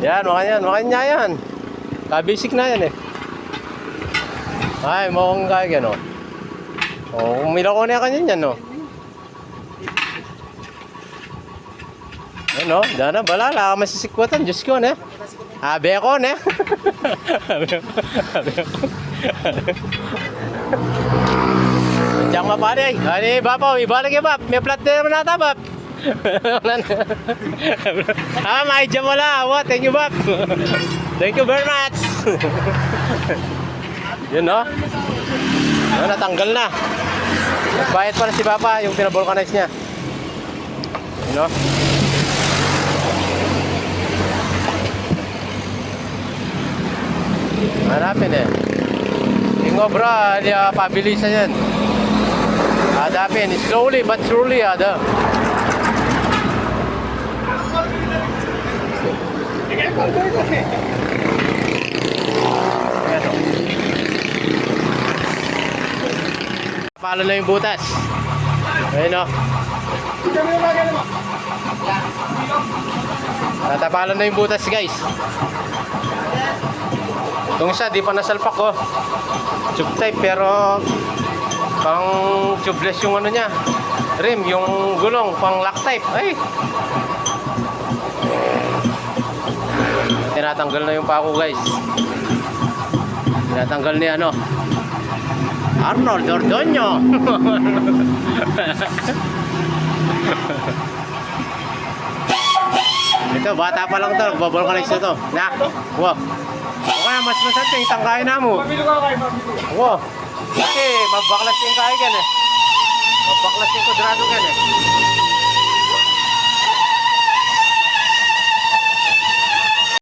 Yan, makanya yan. Ka-basic na yan eh. Ay, mukhang kaya gano. Oh, umilaw ko na kanyan yan, no? Ano, dana, balala, masisikwatan, Diyos ko, ne? Abe ako, ne? Diyan mapare, ani, bapaw, ibalik yung bap, may plat din naman nata, bap. May dyan wala, what, thank you, bap. Thank you very much. Yun, no? Yun, natanggal na. Bayad pa na si Papa yung pinabulkanize niya. Yun, no? Hanapin eh. Ingo bro, pabilisan yan. Hanapin, slowly but surely ada. Palo na yung butas. Ayun o. Natapalo na yung butas guys. Itong isa di pa nasalpak ko. Tube type pero pang tubeless yung ano niya. Rim, yung gulong pang lock type. Ay. Tinatanggal na yung pako guys. Tinatanggal ni ano Arnold Ordonio. Ito, bata pa lang to. Babulkanize na to. Na, wow. Okay, mas masat yung tangkain na mo. Wow. Kasi, mabaklas yung kaya gan eh. Mabaklas yung kudrado gan eh.